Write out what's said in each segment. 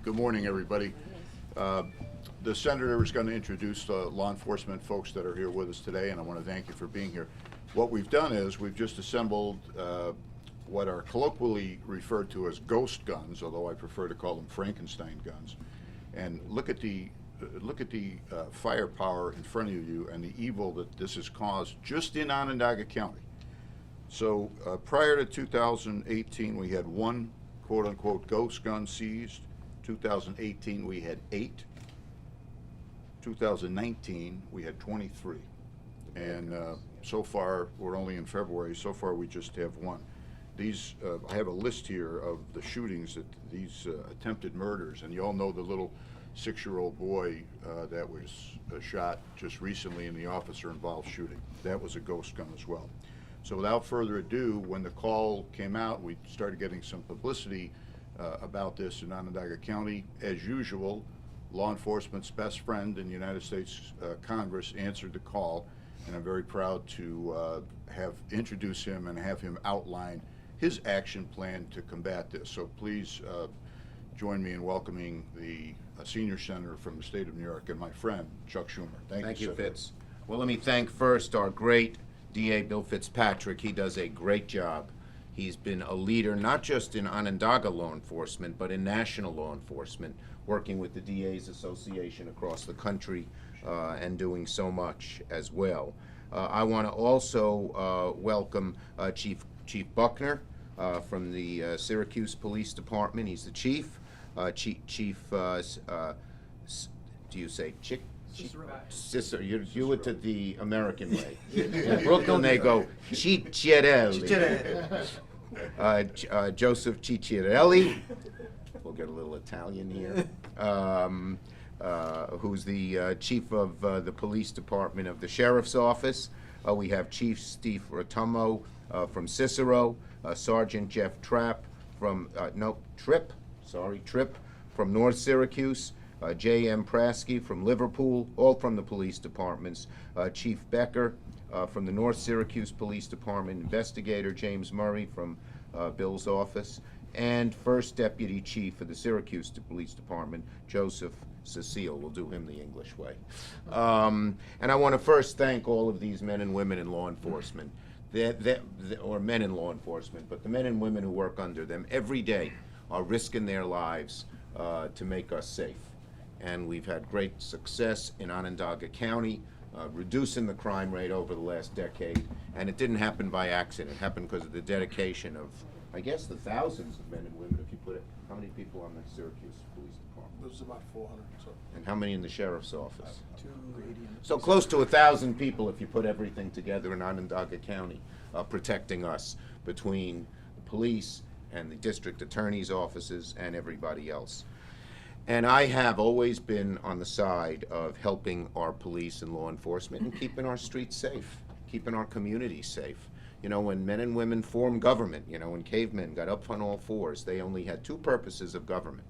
Good morning, everybody. Uh, the senator is going to introduce the law enforcement folks that are here with us today, and I want to thank you for being here. What we've done is we've just assembled what are colloquially referred to as ghost guns, although I prefer to call them Frankenstein guns. And look at the firepower in front of you and the evil that this has caused just in Onondaga County. So prior to 2018, we had one quote-unquote ghost gun seized. 2018, we had 8. 2019, we had 23. And so far, we're only in February, so far we just have 1. These, I have a list here of the shootings, that these attempted murders, and you all know the little 6-year-old boy that was shot just recently in the officer-involved shooting. That was a ghost gun as well. So without further ado, when the call came out, we started getting some publicity about this in Onondaga County. As usual, law enforcement's best friend in the United States Congress answered the call, and I'm very proud to have introduced him and have him outline his action plan to combat this. So please join me in welcoming the senior senator from the state of New York and my friend, Chuck Schumer. Thank you, Fitz. Well, let me thank first our great DA, Bill Fitzpatrick. He does a great job. He's been a leader not just in Onondaga law enforcement, but in national law enforcement, working with the DA's Association across the country and doing so much as well. I want to also welcome Chief Buckner from the Syracuse Police Department. He's the chief. Chief, do you say Chick? Cicero. You do it to the American way. In Brooklyn, they go Cicciarelli. Joseph Cicciarelli. We'll get a little Italian here. Who's the chief of the police department of the sheriff's office. We have Chief Steve Rotumo from Cicero. Sergeant Jeff Tripp from Tripp from North Syracuse. J.M. Prasky from Liverpool, all from the police departments. Chief Becker from the North Syracuse Police Department. Investigator James Murray from Bill's office. And First Deputy Chief of the Syracuse Police Department, Joseph Cecile. We'll do him the English way. And I want to first thank all of these men and women in law enforcement, or men in law enforcement, but the men and women who work under them every day are risking their lives to make us safe. And we've had great success in Onondaga County, reducing the crime rate over the last decade. And it didn't happen by accident. It happened because of the dedication of, I guess, the thousands of men and women, if you put it. How many people on the Syracuse Police Department? There's about 400 or so. And how many in the sheriff's office? 280. So close to 1,000 people if you put everything together in Onondaga County protecting us between the police and the district attorney's offices and everybody else. And I have always been on the side of helping our police and law enforcement and keeping our streets safe, keeping our communities safe. You know, when men and women formed government, you know, when cavemen got up on all fours, they only had 2 purposes of government.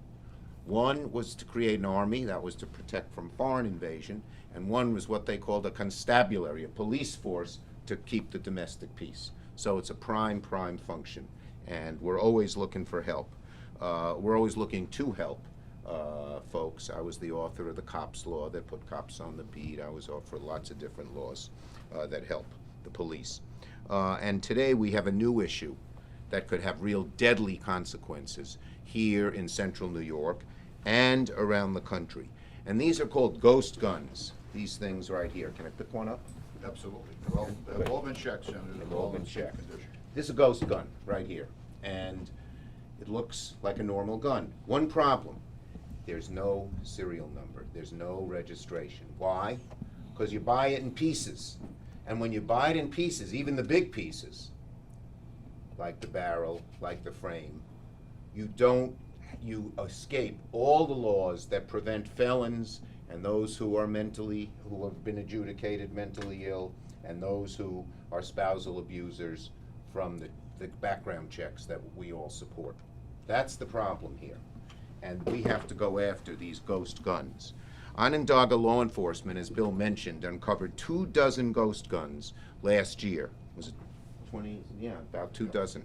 One was to create an army, that was to protect from foreign invasion, and one was what they called a constabulary, a police force to keep the domestic peace. So it's a prime function, and we're always looking for help. We're always looking to help folks. I was the author of the cops law that put cops on the beat. I was author of lots of different laws that help the police. And today we have a new issue that could have real deadly consequences here in central New York and around the country. And these are called ghost guns, these things right here. Can I pick one up? Absolutely. Well, they've all been checked, Senator. They've all been checked. This is a ghost gun right here. And it looks like a normal gun. One problem. There's no serial number. There's no registration. Why? Because you buy it in pieces. And when you buy it in pieces, even the big pieces, like the barrel, like the frame, you escape all the laws that prevent felons and those who are who have been adjudicated mentally ill, and those who are spousal abusers from the background checks that we all support. That's the problem here. And we have to go after these ghost guns. Onondaga law enforcement, as Bill mentioned, uncovered 24 ghost guns last year. Was it 20? Yeah, about 24.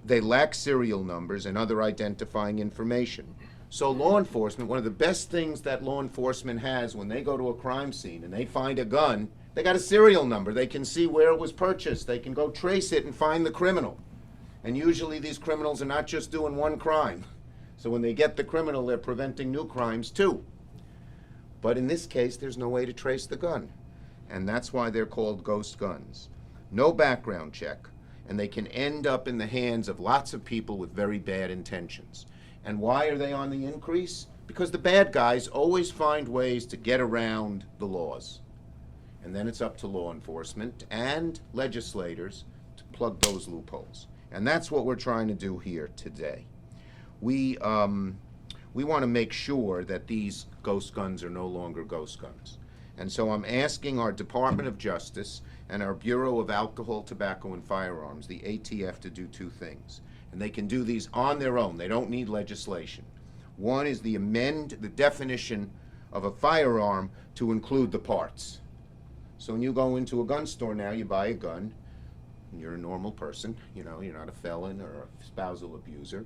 they lack serial numbers and other identifying information. So law enforcement, one of the best things that law enforcement has when they go to a crime scene and they find a gun, they got a serial number. They can see where it was purchased. They can go trace it and find the criminal. And usually these criminals are not just doing one crime. So when they get the criminal, they're preventing new crimes too. But in this case, there's no way to trace the gun. And that's why they're called ghost guns. No background check. And they can end up in the hands of lots of people with very bad intentions. And why are they on the increase? Because the bad guys always find ways to get around the laws. And then it's up to law enforcement and legislators to plug those loopholes. And that's what we're trying to do here today. We want to make sure that these ghost guns are no longer ghost guns. And so I'm asking our Department of Justice and our Bureau of Alcohol, Tobacco, and Firearms, the ATF, to do two things. And they can do these on their own. They don't need legislation. One is the amend the definition of a firearm to include the parts. So when you go into a gun store now, you buy a gun, and you're a normal person, you know, you're not a felon or a spousal abuser,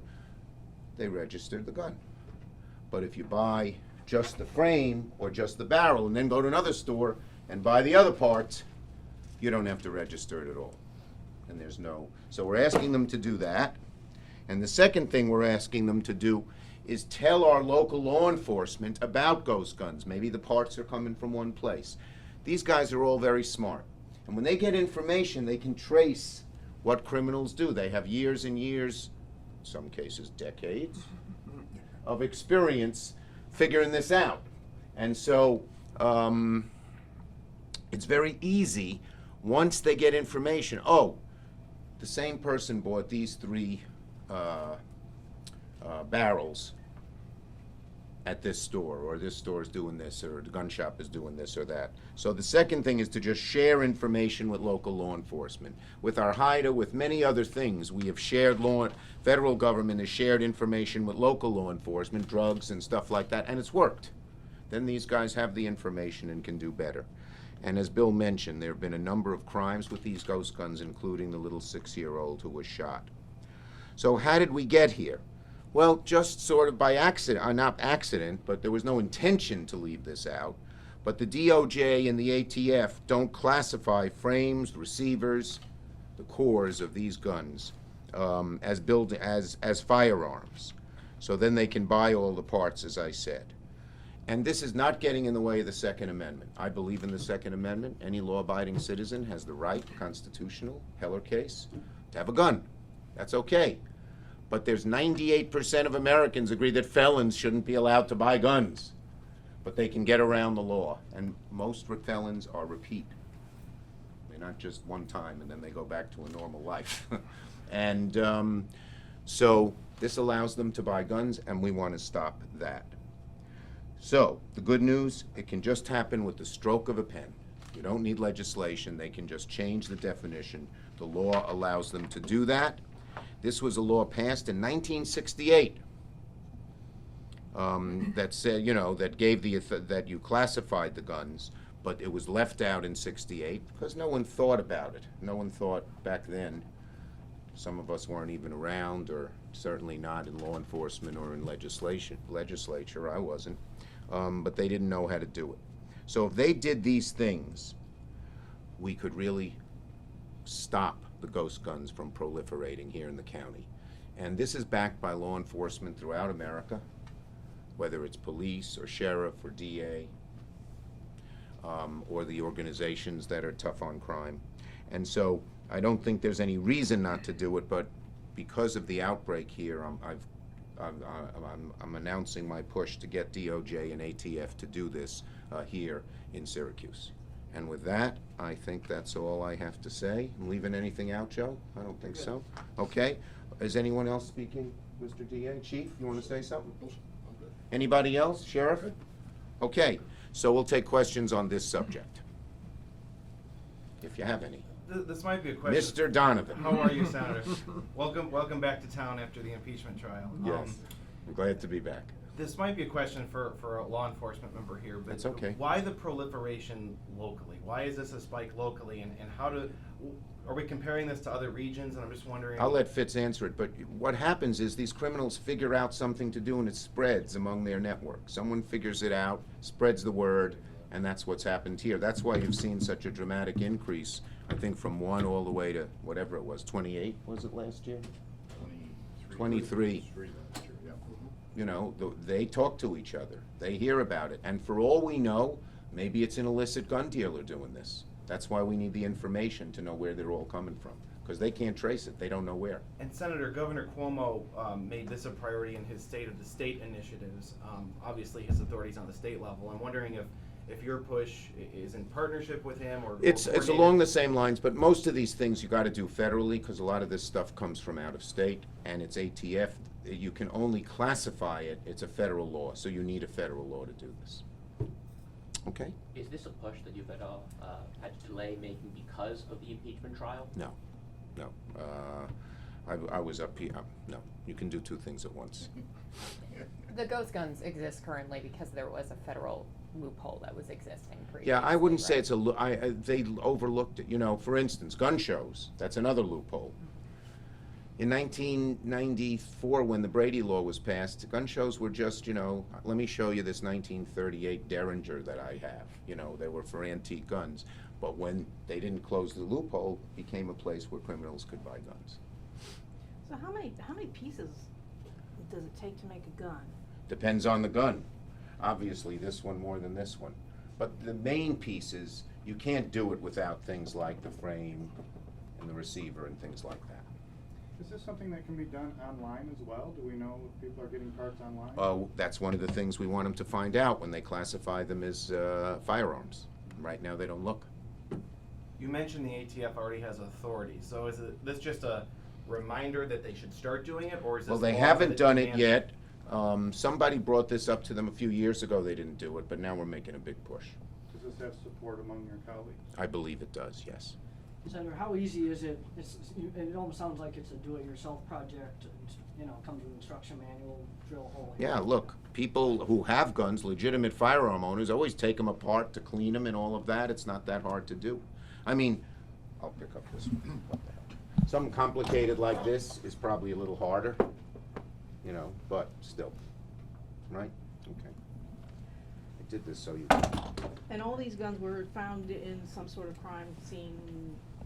they register the gun. But if you buy just the frame or just the barrel and then go to another store and buy the other parts, you don't have to register it at all. And there's no, so we're asking them to do that. And the second thing we're asking them to do is tell our local law enforcement about ghost guns. Maybe the parts are coming from one place. These guys are all very smart. And when they get information, they can trace what criminals do. They have years and years, in some cases decades, of experience figuring this out. And so it's very easy once they get information. Oh, the same person bought these three barrels at this store, or this store is doing this, or the gun shop is doing this or that. So the second thing is to just share information with local law enforcement. With our HIDA, with many other things, we have shared federal government has shared information with local law enforcement, drugs and stuff like that, and it's worked. Then these guys have the information and can do better. And as Bill mentioned, there have been a number of crimes with these ghost guns, including the little 6-year-old who was shot. So how did we get here? Well, just sort of by accident, not accident, but there was no intention to leave this out. But the DOJ and the ATF don't classify frames, receivers, the cores of these guns as firearms. So then they can buy all the parts, as I said. And this is not getting in the way of the Second Amendment. I believe in the Second Amendment. Any law-abiding citizen has the right, constitutional, Heller case, to have a gun. That's okay. But there's 98% of Americans agree that felons shouldn't be allowed to buy guns. But they can get around the law. And most felons are repeat. They're not just one time and then they go back to a normal life. And so this allows them to buy guns, and we want to stop that. So the good news, it can just happen with the stroke of a pen. You don't need legislation. They can just change the definition. The law allows them to do that. This was a law passed in 1968 that said, you know, that gave that you classified the guns, but it was left out in '68 because no one thought about it. No one thought back then. Some of us weren't even around, or certainly not in law enforcement or in legislature. I wasn't, but they didn't know how to do it. So if they did these things, we could really stop the ghost guns from proliferating here in the county. And this is backed by law enforcement throughout America, whether it's police or sheriff or DA, or the organizations that are tough on crime. And so I don't think there's any reason not to do it, but because of the outbreak here, I'm announcing my push to get DOJ and ATF to do this here in Syracuse. And with that, I think that's all I have to say. I'm leaving anything out, Joe? I don't think so. Okay. Is anyone else speaking? Mr. DA, Chief, you want to say something? Anybody else? Sheriff? Okay. So we'll take questions on this subject, if you have any. This might be a question. Mr. Donovan. How are you, Senator? Welcome back to town after the impeachment trial. Yes. I'm glad to be back. This might be a question for a law enforcement member here, but That's okay. Why the proliferation locally? Why is this a spike locally, and are we comparing this to other regions? And I'm just wondering. I'll let Fitz answer it, but what happens is these criminals figure out something to do and it spreads among their network. Someone figures it out, spreads the word, and that's what's happened here. That's why you've seen such a dramatic increase, I think from 1 all the way to whatever it was, 28, was it last year? 23. last year, yeah. You know, they talk to each other. They hear about it. And for all we know, maybe it's an illicit gun dealer doing this. That's why we need the information to know where they're all coming from, because they can't trace it. They don't know where. And Senator, Governor Cuomo made this a priority in his State of the State initiatives. Obviously, his authority's on the state level. I'm wondering if your push is in partnership with him or It's coordinated? along the same lines, but most of these things you got to do federally, because a lot of this stuff comes from out of state, and it's ATF. You can only classify it. It's a federal law, so you need a federal law to do this. Okay? Is this a push that you've had to delay making because of the impeachment trial? No, no. I was up here. No, you can do two things at once. The ghost guns exist currently because there was a federal loophole that was existing previously. Yeah, I wouldn't say right? it's a. They overlooked it. You know, for instance, gun shows. That's another loophole. In 1994, when the Brady Law was passed, gun shows were just, you know, let me show you this 1938 Derringer that I have. You know, they were for antique guns. But when they didn't close the loophole, it became a place where criminals could buy guns. So how many pieces does it take to make a gun? Depends on the gun. Obviously, this one more than this one. But the main pieces, you can't do it without things like the frame and the receiver and things like that. Is this something that can be done online as well? Do we know if people are getting parts online? Oh, that's one of the things we want them to find out when they classify them as firearms. Right now, they don't look. You mentioned the ATF already has authority. So is this just a reminder that they should start doing it, or is this Well, they law haven't that done it demands yet. Somebody brought this up to them a few years ago. They didn't do it, but now we're making a big push. Does this have support among your colleagues? I believe it does, yes. Senator, how easy is it? It almost sounds like it's a do-it-yourself project. You know, comes with an instruction manual, drill a hole. Yeah, look, people who have guns, legitimate firearm owners, always take them apart to clean them and all of that. It's not that hard to do. I mean, I'll pick up this one. What the hell? Something complicated like this is probably a little harder, you know, but still, right? Okay. I did this so you. And all these guns were found in some sort of crime scene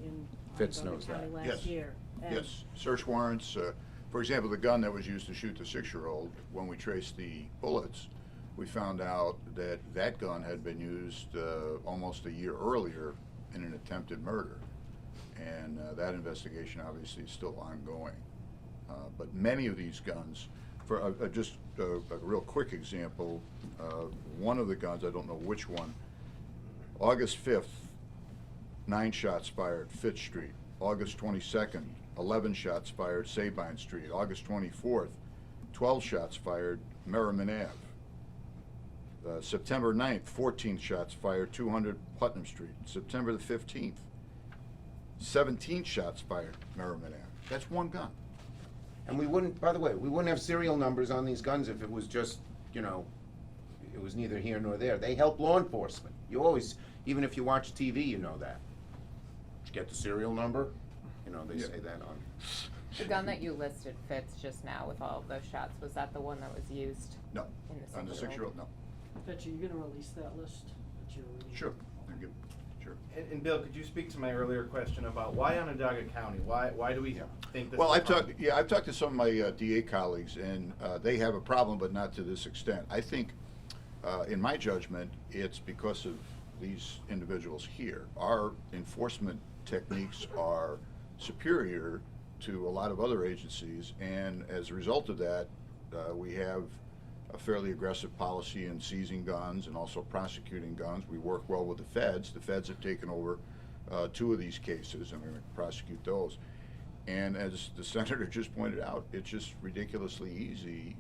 in Fitz Montgomery knows County that. Yes. last year. And Yes, search warrants, for example, the gun that was used to shoot the 6-year-old, when we traced the bullets, we found out that that gun had been used almost a year earlier in an attempted murder. And that investigation obviously is still ongoing. But many of these guns, for just a real quick example, one of the guns, I don't know which one, August 5th, 9 shots fired, Fitz Street. August 22nd, 11 shots fired, Sabine Street. August 24th, 12 shots fired, Merriman Ave. September 9th, 14 shots fired, 200 Putnam Street. September the 15th, 17 shots fired, Merriman Ave. That's one gun. And we wouldn't, by the way, we wouldn't have serial numbers on these guns if it was just, you know, it was neither here nor there. They help law enforcement. You always, even if you watch TV, you know that. Did you get the serial number? You know, they Yeah. say that on. The gun that you listed, Fitz, just now with all of those shots, was that the one that was used No, in the on the 6-year-old, no. Fitch, are you gonna release that list that you're reading? Sure. I'll give- Sure. And Bill, could you speak to my earlier question about why Onondaga County? Why do we Yeah. think this Well, is a I've problem? talked to some of my DA colleagues, and they have a problem, but not to this extent. I think, in my judgment, it's because of these individuals here. Our enforcement techniques are superior to a lot of other agencies, and as a result of that, we have a fairly aggressive policy in seizing guns and also prosecuting guns. We work well with the feds. The feds have taken over 2 of these cases, and we're going to prosecute those. And as the senator just pointed out, it's just ridiculously easy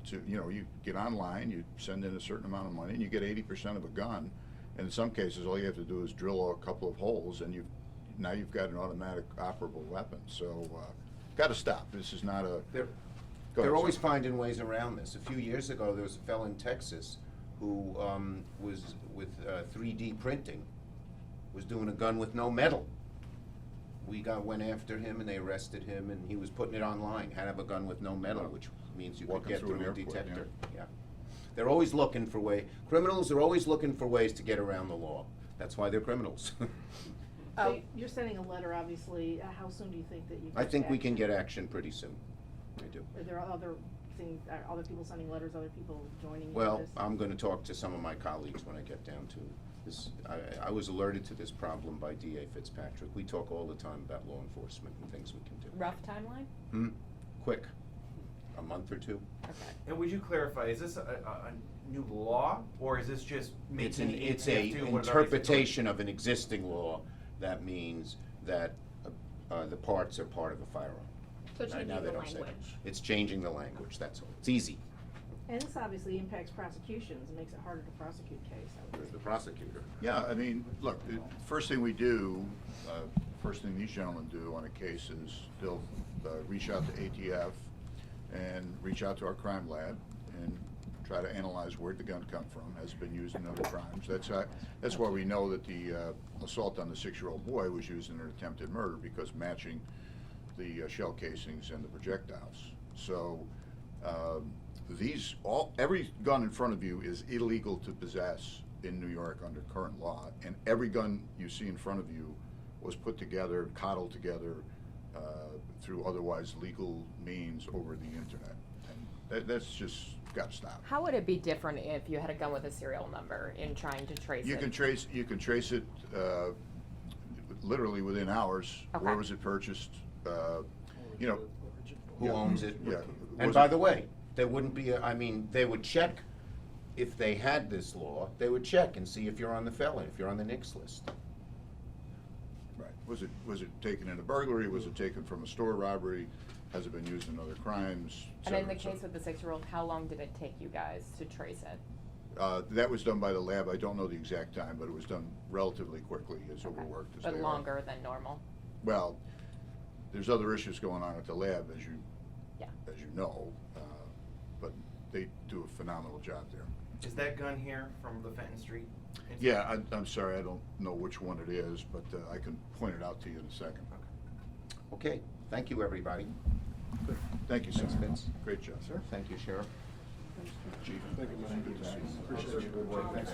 to, you know, you get online, you send in a certain amount of money, and you get 80% of a gun. And in some cases, all you have to do is drill a couple of holes, and now you've got an automatic operable weapon. So, got to stop. This is not a. Go They're ahead, always sir. finding ways around this. A few years ago, there was a fellow in Texas who was with 3D printing, was doing a gun with no metal. went after him and they arrested him, and he was putting it online, had to have a gun with no metal, which means you could Walking get through an through a airport, detector. Yeah. They're always looking for criminals are always looking for ways to get around the law. That's why they're criminals. So you're sending a letter, obviously, how soon do you think that you I get think we can action? get action pretty soon. I do. Are there other things, are other people sending letters, other people joining you in Well, this? I'm gonna talk to some of my colleagues when I get down to this. I was alerted to this problem by DA Fitzpatrick. We talk all the time about law enforcement and things we can do. Rough timeline? Quick, a month or two. Okay. And would you clarify, is this a new law, or is this just It's making it it's you a have to do whatever interpretation of an existing law that means that the parts are part of a firearm. So Right changing now they the don't say that. language. It's changing the language, that's all. It's easy. And this obviously impacts prosecutions, it makes it harder to prosecute case, I would There's the think. prosecutor. Yeah, I mean, look, the first thing we do, first thing these gentlemen do on a case is they'll reach out to ATF and reach out to our crime lab and try to analyze where'd the gun come from, has it been used in other crimes. That's why we know that the assault on the 6-year-old boy was used in an attempted murder, because matching the shell casings and the projectiles. So every gun in front of you is illegal to possess in New York under current law, and every gun you see in front of you was put together, coddled together through otherwise legal means over the internet, and that's just got to stop. How would it be different if you had a gun with a serial number in trying to trace You it? can trace it literally within hours. Okay. Where was it purchased? You know. Who Yeah. owns it? Yeah. And Was by it- the way, there wouldn't be, they would check, if they had this law, they would check and see if you're on the felon, if you're on the NICS list. Right. Was it taken in a burglary? Was it taken from a store robbery? Has it been used in other crimes? Et And in cetera, the et cetera. case with the 6-year-old, how long did it take you guys to trace it? That was done by the lab. I don't know the exact time, but it was done relatively quickly, as Okay. overworked as they are. But longer than normal? Well, there's other issues going on at the lab, as you Yeah. know, but they do a phenomenal job there. Is that gun here from the Fenton Street incident? Yeah, I'm sorry, I don't know which one it is, but I can point it out to you in a second. Okay, thank you, everybody. Good. Thank you, sir. Thanks, Vince. Great job. Sir. Thank you, Sheriff. Chief. Thank you, man. Good to see you. Appreciate it. Good work, thanks for